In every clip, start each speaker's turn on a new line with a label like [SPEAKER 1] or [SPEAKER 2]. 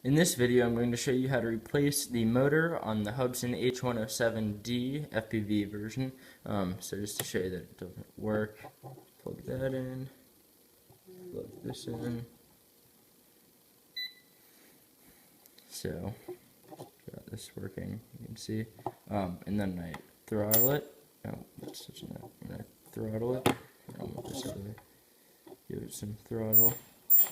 [SPEAKER 1] In this video, I'm going to show you how to replace the motor on the Hubsan H107D FPV version. So just to show you that it doesn't work, plug that in, plug this in. So, got this working, you can see. And then I throttle it. Oh, that's such a note. I'm going to throttle it. I'll move this out of the way. Give it some throttle.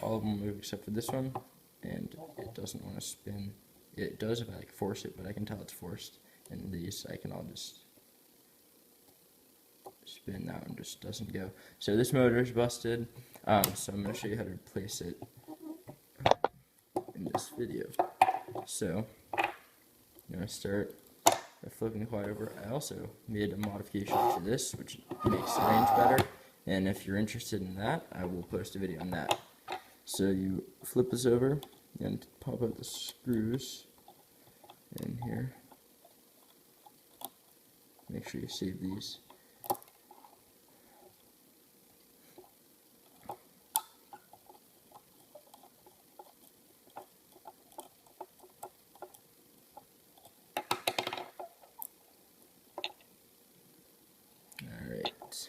[SPEAKER 1] All of them move except for this one. And it doesn't want to spin. It does if I force it, but I can tell it's forced. And these I can all just spin. That one just doesn't go. So this motor is busted. So I'm going to show you how to replace it in this video. So I'm going to start by flipping the quad over. I also made a modification to this, which makes the range better. And if you're interested in that, I will post a video on that. So you flip this over and pop out the screws in here. Make sure you save these. Alright.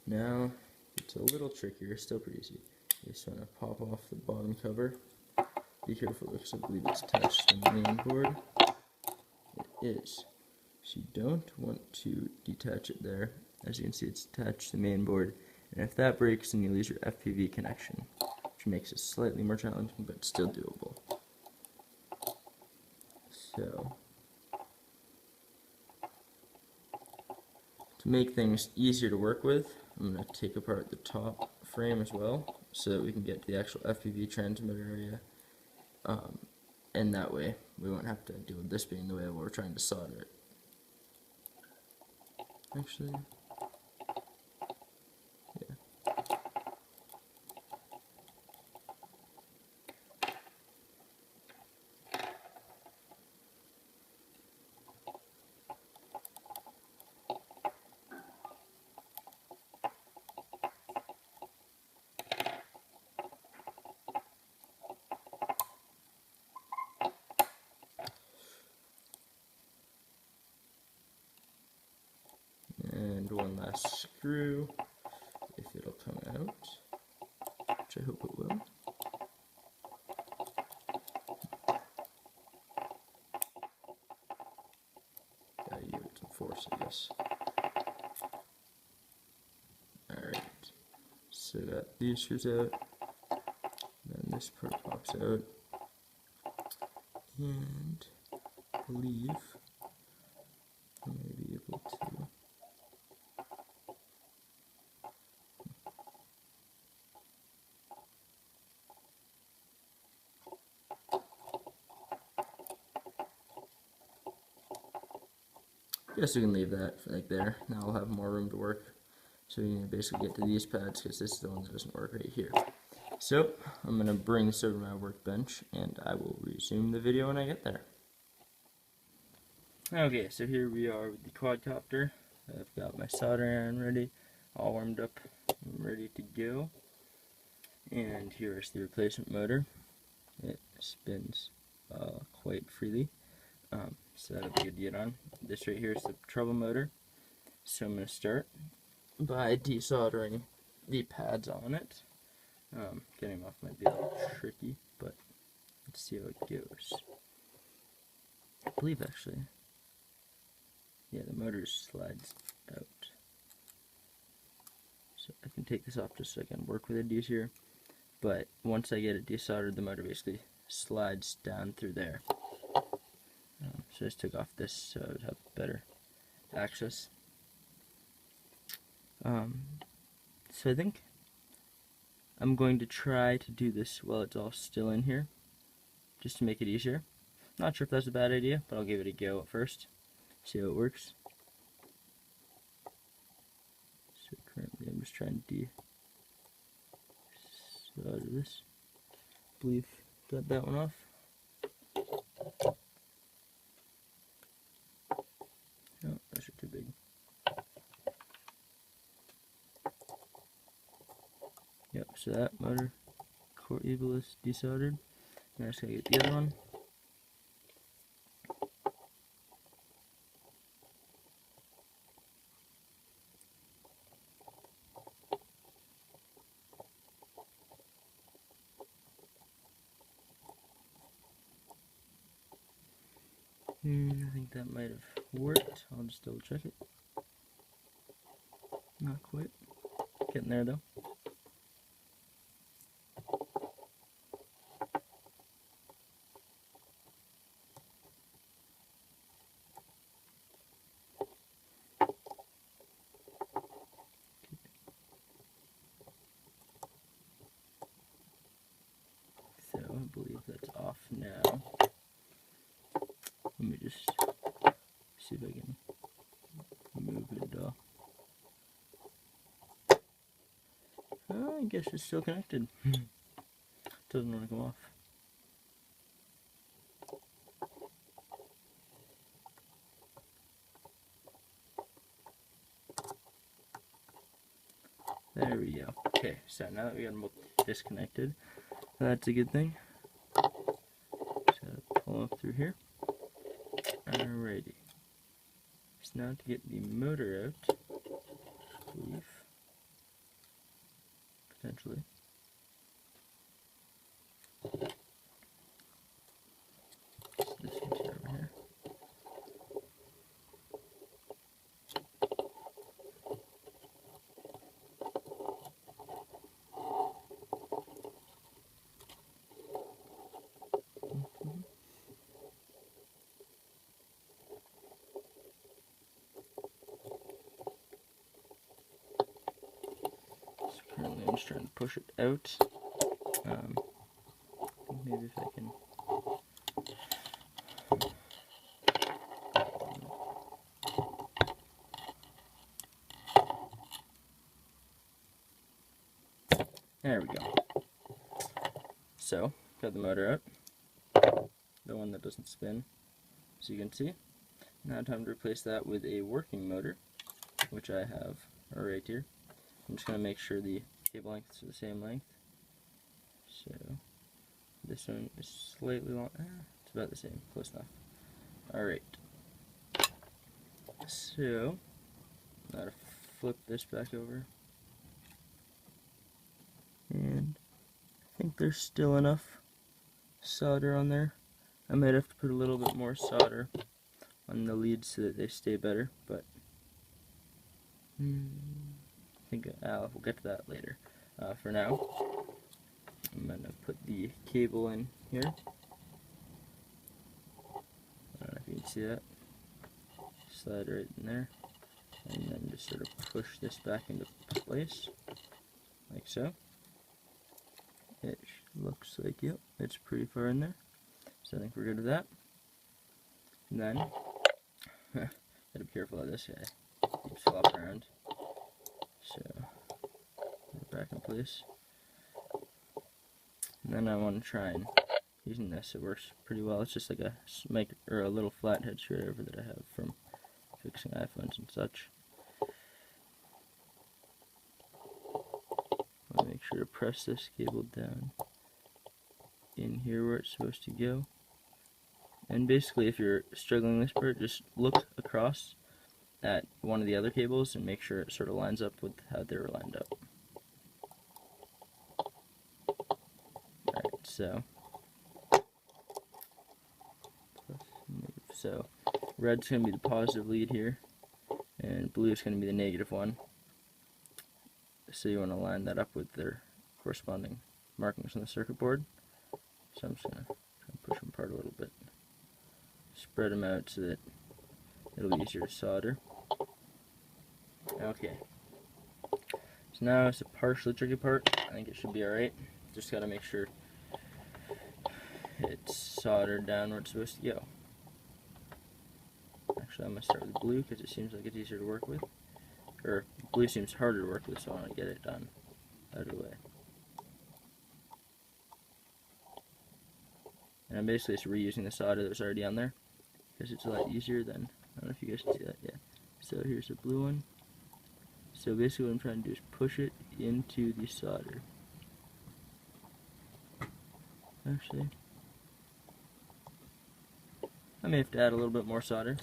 [SPEAKER 1] Now it's a little trickier, still pretty easy. You just want to pop off the bottom cover. Be careful because I believe it's attached to the main board. It is. So you don't want to detach it there. As you can see, it's attached to the main board. And if that breaks, then you lose your FPV connection, which makes it slightly more challenging, but still doable. So, to make things easier to work with, I'm going to take apart the top frame as well, so that we can get to the actual FPV transmitter area. And that way, we won't have to deal with this being the way while we're trying to solder it. Actually, yeah. And one last screw, if it'll come out, which I hope it will. Gotta give it some force, I guess. Alright, so got these screws out, then this part pops out, and I believe I may be able to. Guess we can leave that like there. Now we'll have more room to work. So we can basically get to these pads because this is the one that doesn't work right here. So I'm going to bring this over to my workbench and I will resume the video when I get there. Okay, so here we are with the quadcopter. I've got my soldering iron ready, all warmed up and ready to go. And here is the replacement motor. It spins quite freely. So that'll be good to get on. This right here is the trouble motor. So I'm going to start by desoldering the pads on it. Getting them off might be a little tricky, but let's see how it goes. I believe actually, yeah, the motor slides out. So I can take this off just so I can work with it easier. But once I get it desoldered, the motor basically slides down through there. So I just took off this so I would have better access. So I think I'm going to try to do this while it's all still in here, just to make it easier. Not sure if that's a bad idea, but I'll give it a go at first, see how it works. So currently I'm just trying to solder this. I believe got that one off. Oh, those are too big. Yep, so that motor core evil is desoldered. Now I'm just going to get the other one. I think that might have worked. I'll just double check it. Not quite. Getting there though. So I believe that's off now. Let me just see if I can move it off. Oh, I guess it's still connected. Doesn't want to come off. There we go. Okay, so now that we got them both disconnected, that's a good thing. Just gotta pull up through here. Alrighty. So now to get the motor out, I believe, potentially. So this one's over here. So currently I'm just trying to push it out. Maybe if I can. There we go. So, got the motor out, the one that doesn't spin, as you can see. Now time to replace that with a working motor, which I have right here. I'm just going to make sure the cable lengths are the same length. So, this one is slightly long, it's about the same, close enough. Alright. So, now to flip this back over. And I think there's still enough solder on there. I might have to put a little bit more solder on the leads so that they stay better, but I think we'll get to that later. For now, I'm going to put the cable in here. I don't know if you can see that. Slide right in there, and then just sort of push this back into place, like so. It looks like, yep, it's pretty far in there. So I think we're good with that. And then, gotta be careful of this guy. Keeps flopping around. So, put it back in place. And then I want to try and, using this, it works pretty well. It's just like a little flathead screwdriver that I have from fixing iPhones and such. I'll make sure to press this cable down in here where it's supposed to go. And basically, if you're struggling this part, just look across at one of the other cables and make sure it sort of lines up with how they were lined up. Alright, so red's going to be the positive lead here, and blue is going to be the negative one. So you want to line that up with their corresponding markings on the circuit board. So I'm just going to try and push them apart a little bit. Spread them out so that it'll be easier to solder. Okay. So now it's a partially tricky part. I think it should be alright. Just got to make sure it's soldered down where it's supposed to go. Actually, I'm going to start with blue because it seems like it's easier to work with. Or blue seems harder to work with, so I want to get it done out of the way. And I'm basically just reusing the solder that was already on there because it's a lot easier than, I don't know if you guys can see that, yeah. So here's the blue one. So basically what I'm trying to do is push it into the solder. Actually, I may have to add a little bit more solder.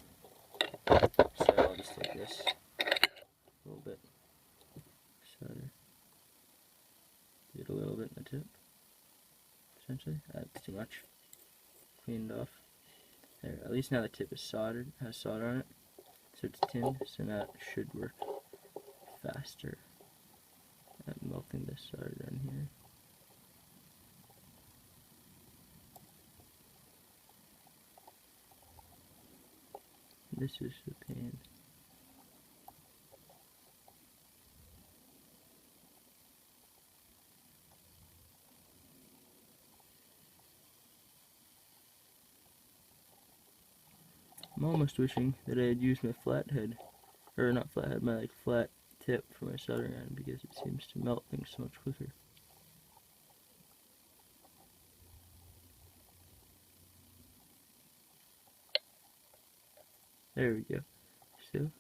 [SPEAKER 1] So I'll just take this a little bit solder. Get a little bit in the tip. Essentially, that's too much. Cleaned off. There, at least now the tip is soldered, has solder on it. So it's tinned, so now it should work faster at melting this solder down here. This is the pain. I'm almost wishing that I had used my flathead, or not flathead, my flat tip for my soldering iron, because it seems to melt things so much quicker. There we go. So,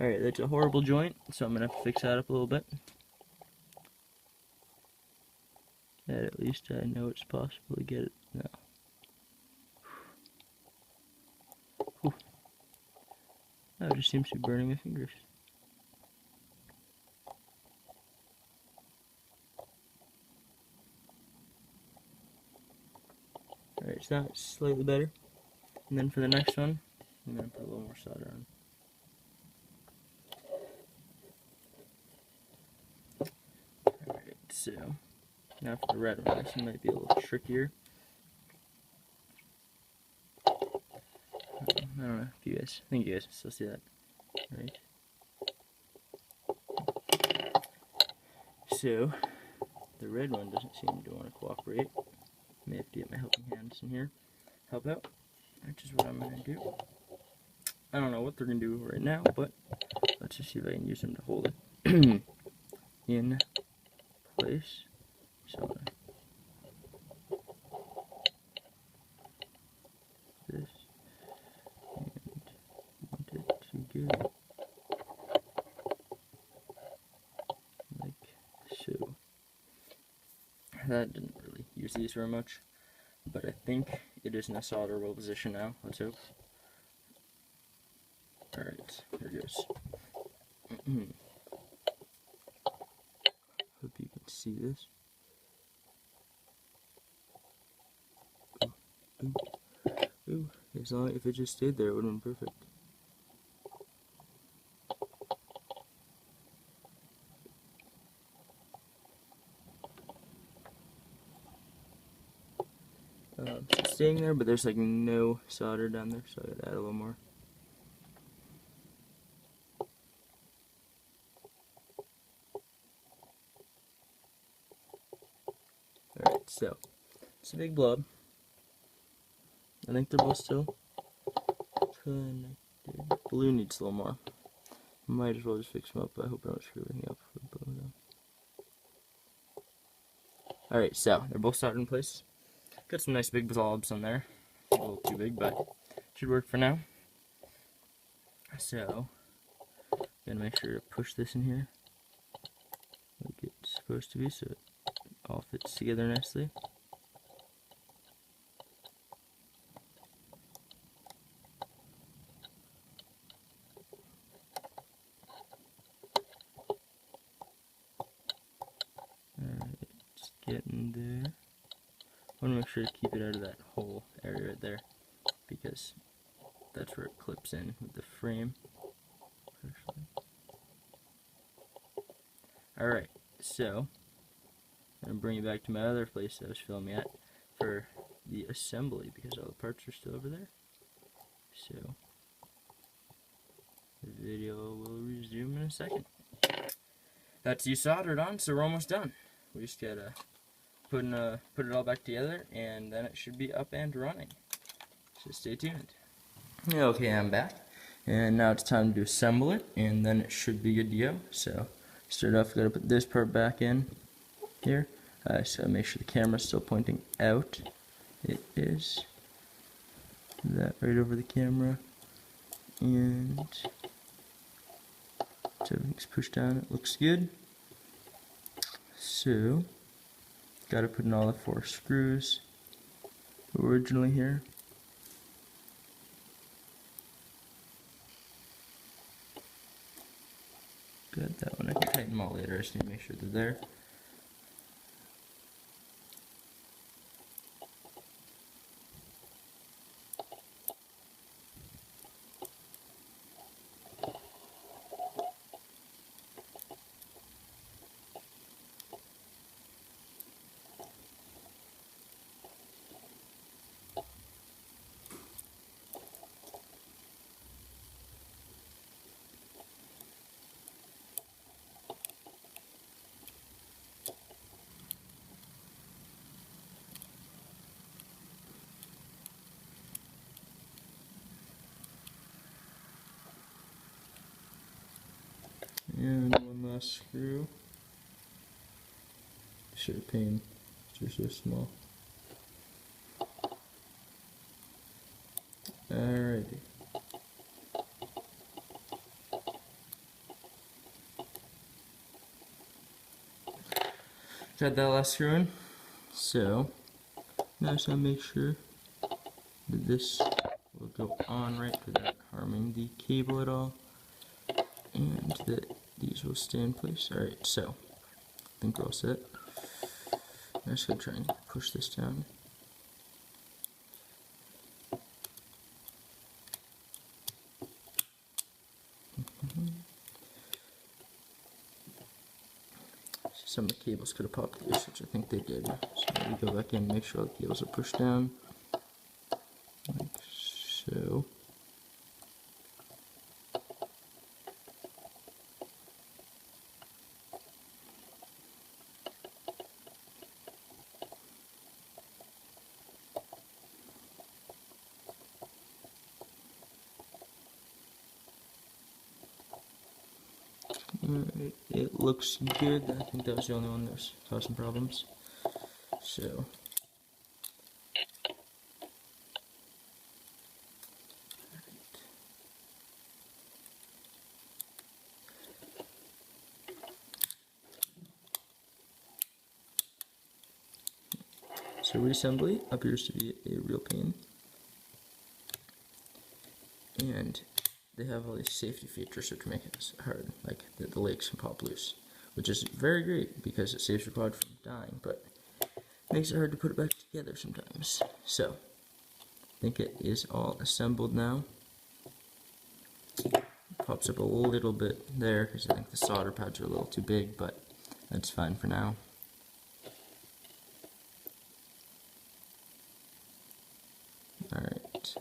[SPEAKER 1] alright, that's a horrible joint, so I'm going to have to fix that up a little bit. And at least I know it's possible to get it now. Whew. Oh, it just seems to be burning my fingers. Alright, so now it's slightly better. And then for the next one, I'm going to put a little more solder on. Alright, so now for the red one, this one might be a little trickier. I don't know if you guys, I think you guys can still see that, right? So, the red one doesn't seem to want to cooperate. May have to get my helping hands in here, help out, which is what I'm going to do. I don't know what they're going to do right now, but let's just see if I can use them to hold it in place. So I'm going to this and want it to go like so. That didn't really use these very much, but I think it is in a solderable position now. Let's hope. Alright, there it goes. Hope you can see this. Ooh, ooh, ooh. As long if it just stayed there, it would have been perfect. It's staying there, but there's like no solder down there, so I gotta add a little more. Alright, so it's a big blob. I think they're both still connected. Blue needs a little more. Might as well just fix them up, but I hope I don't screw everything up for the blue though. Alright, so they're both soldered in place. Got some nice big blobs on there. A little too big, but should work for now. So, gotta make sure to push this in here like it's supposed to be, so it all fits together nicely. Alright, it's getting there. I want to make sure to keep it out of that whole area right there, because that's where it clips in with the frame. Alright, so I'm going to bring you back to my other place I was filming at for the assembly, because all the parts are still over there. So the video will resume in a second. That's you soldered on, so we're almost done. We just gotta put it all back together, and then it should be up and running. So stay tuned. Okay, I'm back, and now it's time to assemble it, and then it should be good to go. So start off, gotta put this part back in here. So make sure the camera's still pointing out. It is. That right over the camera, and so everything's pushed down. It looks good. So got to put in all the 4 screws originally here. good. That one I can tighten them all later. I just need to make sure they're there. And one last screw. Sure, pain. They're so small. Alrighty. Got that last screw in. So now just gotta make sure that this will go on right without harming the cable at all, and that these will stay in place. Alright, so I think we're all set. I'm just gonna try and push this down. Some of the cables could have popped loose, which I think they did. So maybe go back in and make sure all the cables are pushed down, like so. Alright, it looks good. I think that was the only one that was causing problems. So, so reassembly appears to be a real pain. And they have all these safety features which make it hard, like the legs can pop loose, which is very great because it saves your quad from dying, but makes it hard to put it back together sometimes. So, I think it is all assembled now. Pops up a little bit there because I think the solder pads are a little too big, but that's fine for now. Alright.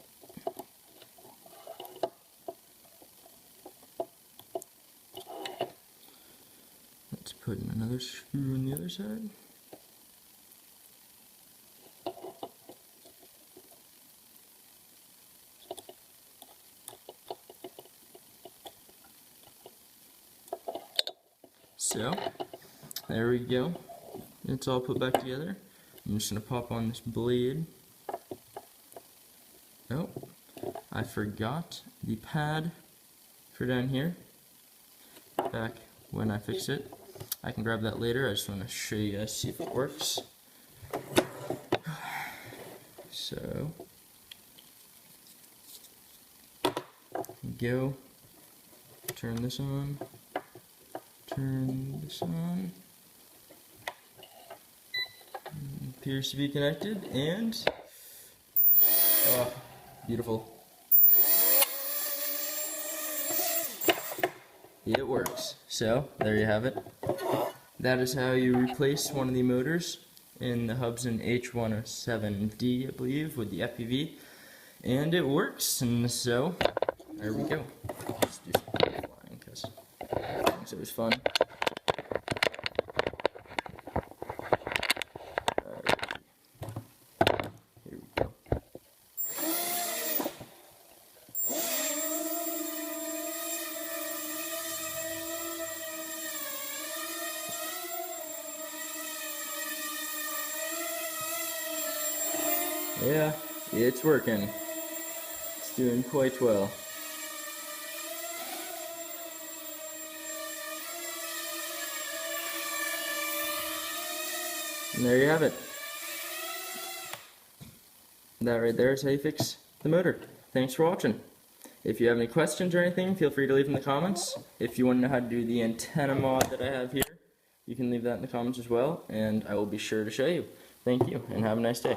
[SPEAKER 1] Let's put in another screw on the other side. So, there we go. It's all put back together. I'm just going to pop on this blade. Oh, I forgot the pad for down here back when I fix it. I can grab that later. I just want to show you guys, see if it works. So, go. Turn this on. Turn this on. Appears to be connected, and oh, beautiful. It works. So there you have it. That is how you replace one of the motors in the Hubsan H107D, I believe, with the FPV, and it works. And so there we go. Let's do some flying because it was fun. Here we go. Yeah, it's working. It's doing quite well. And there you have it. That right there is how you fix the motor. Thanks for watching. If you have any questions or anything, feel free to leave in the comments. If you want to know how to do the antenna mod that I have here, you can leave that in the comments as well, and I will be sure to show you. Thank you, and have a nice day.